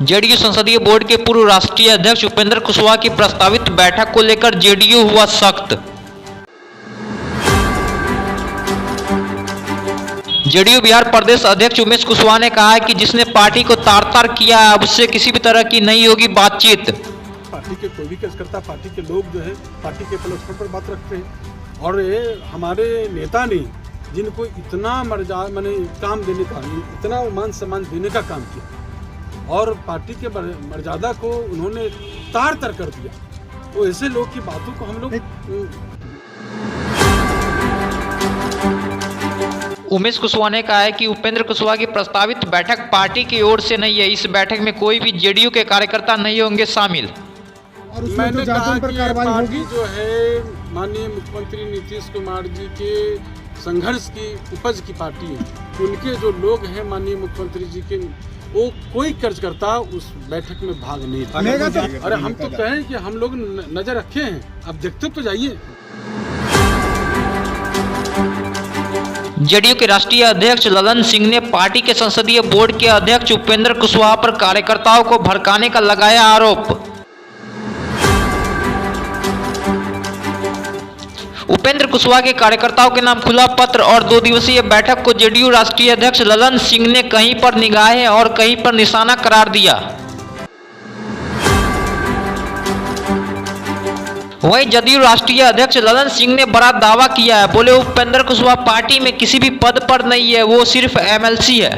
JDU संसदीय board के पूर्व राष्ट्रीय अध्यक्ष उपेंद्र कुशवाहा की प्रस्तावित बैठक को लेकर जेडीयू हुआ सख्त। जेडीयू बिहार प्रदेश अध्यक्ष उमेश कुशवाहा ने कहा है कि जिसने पार्टी को तार-तार किया है अब उससे किसी भी तरह की नहीं होगी बातचीत। पार्टी के कोई भी कार्यकर्ता, पार्टी के लोग जो है पार्टी के प्लेटफॉर्म पर बात रखते हैं और ये हमारे नेता ने जिनको इतना मैंने काम देने का, इतना मान सम्मान देने का काम किया और पार्टी के मर्यादा को उन्होंने तार-तार कर दिया, तो ऐसे लोग की बातों को हम लोग उमेश कुशवाहा ने कहा है कि उपेंद्र कुशवाहा की प्रस्तावित बैठक पार्टी की ओर से नहीं है। इस बैठक में कोई भी जेडीयू के कार्यकर्ता नहीं होंगे शामिल। और मैंने कहा कि पार्टी जो है माननीय मुख्यमंत्री नीतीश कुमार जी के संघर्ष की उपज की पार्टी है। उनके जो लोग हैं माननीय मुख्यमंत्री जी के, वो कोई कार्यकर्ता उस बैठक में भाग नहीं लेगा। अरे हम तो कहें कि हम लोग नजर रखे हैं, अब देखते तो जाइए। जेडीयू के राष्ट्रीय अध्यक्ष ललन सिंह ने पार्टी के संसदीय बोर्ड के अध्यक्ष उपेंद्र कुशवाहा पर कार्यकर्ताओं को भड़काने का लगाया आरोप। उपेंद्र कुशवाहा के कार्यकर्ताओं के नाम खुला पत्र और 2 दिवसीय बैठक को जेडीयू राष्ट्रीय अध्यक्ष ललन सिंह ने कहीं पर निगाहें और कहीं पर निशाना करार दिया। वहीं जदयू राष्ट्रीय अध्यक्ष ललन सिंह ने बड़ा दावा किया है। बोले उपेंद्र कुशवाहा पार्टी में किसी भी पद पर नहीं है, वो सिर्फ एमएलसी है।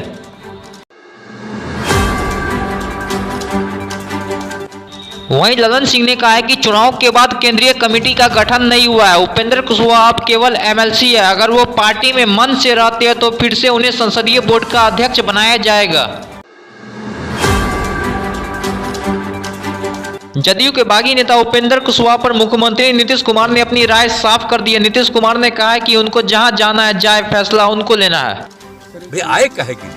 वहीं ललन सिंह ने कहा है कि चुनाव के बाद केंद्रीय कमेटी का गठन नहीं हुआ है। उपेंद्र कुशवाहा अब केवल एमएलसी है। अगर वो पार्टी में मन से रहते हैं तो फिर से उन्हें संसदीय बोर्ड का अध्यक्ष बनाया जाएगा। जदयू के बागी नेता उपेंद्र कुशवाहा पर मुख्यमंत्री नीतीश कुमार ने अपनी राय साफ कर दी है। नीतीश कुमार ने कहा है कि उनको जहां जाना है जाए, फैसला उनको लेना है। भाई आए कहे कि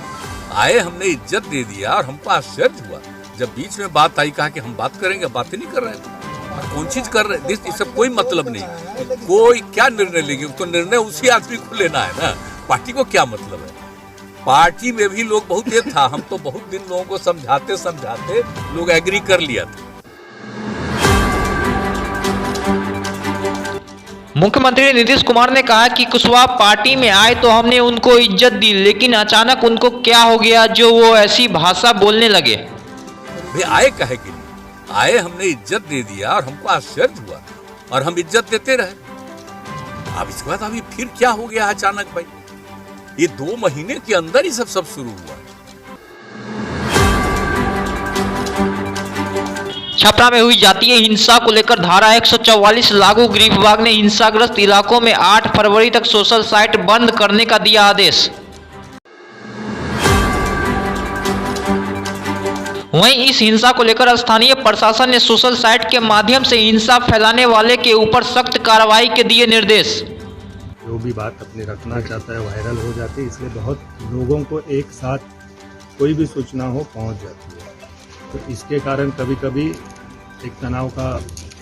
आए, हमने इज्जत दे दिया और हमको आश्चर्य हुआ जब बीच में बात आई। कहा कि हम बात करेंगे, बात ही नहीं कर रहे हैं। कौन चीज कर रहे हैं, इससे कोई मतलब नहीं। कोई क्या निर्णय लेंगे, तो निर्णय उसी आदमी को लेना है ना, पार्टी को क्या मतलब है। पार्टी में भी लोग बहुत ये था, हम तो बहुत दिन लोगों को समझाते समझाते लोग एग्री कर लिया था। मुख्यमंत्री नीतीश कुमार ने कहा कि कुशवाहा पार्टी में आए तो हमने उनको इज्जत दी, लेकिन अचानक उनको क्या हो गया जो वो ऐसी भाषा बोलने लगे। भाई आए कहे कि आए, हमने इज्जत दे दिया और हमको आश्चर्य हुआ और हम इज्जत देते रहे। अब इसके बाद अभी फिर क्या हो गया अचानक भाई, ये 2 महीने के अंदर ही सब शुरू हुआ। छपरा में हुई जातीय हिंसा को लेकर धारा 144 लागू। गृह विभाग ने हिंसाग्रस्त इलाकों में 8 फरवरी तक सोशल साइट बंद करने का दिया आदेश। वहीं इस हिंसा को लेकर स्थानीय प्रशासन ने सोशल साइट के माध्यम से हिंसा फैलाने वाले के ऊपर सख्त कार्रवाई के दिए निर्देश। जो भी बात अपने रखना चाहता है वायरल हो जाती है, इसलिए बहुत लोगों को एक साथ कोई भी सूचना हो पहुंच जाती है, तो इसके कारण कभी कभी एक तनाव का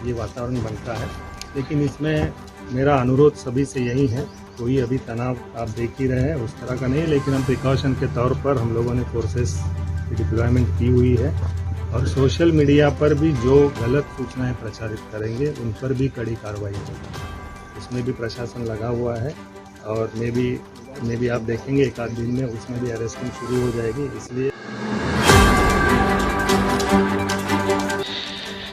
ये वातावरण बनता है। लेकिन इसमें मेरा अनुरोध सभी से यही है, कोई अभी तनाव आप देख ही रहे हैं उस तरह का नहीं, लेकिन हम प्रिकॉशन के तौर पर हम लोगों ने फोर्सेस की डिप्लॉयमेंट की हुई है और सोशल मीडिया पर भी जो गलत सूचनाएं प्रचारित करेंगे उन पर भी कड़ी कार्रवाई होगी। उसमें भी प्रशासन लगा हुआ है और मे भी आप देखेंगे एक आध दिन में उसमें भी अरेस्टिंग शुरू हो जाएगी। इसलिए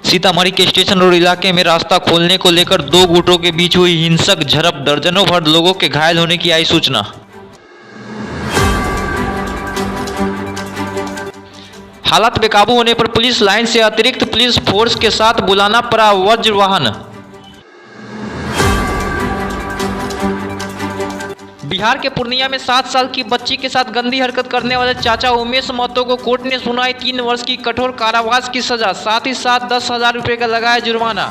सीतामढ़ी के स्टेशन रोड इलाके में रास्ता खोलने को लेकर 2 गुटों के बीच हुई हिंसक झड़प, दर्जनों भर लोगों के घायल होने की आई सूचना। हालात बेकाबू होने पर पुलिस लाइन से अतिरिक्त पुलिस फोर्स के साथ बुलाना पड़ा वज्र वाहन। बिहार के पूर्णिया में 7 साल की बच्ची के साथ गंदी हरकत करने वाले चाचा उमेश महतो को कोर्ट ने सुनाई 3 वर्ष की कठोर कारावास की सजा, साथ ही साथ 10,000 रुपये का लगाया जुर्माना।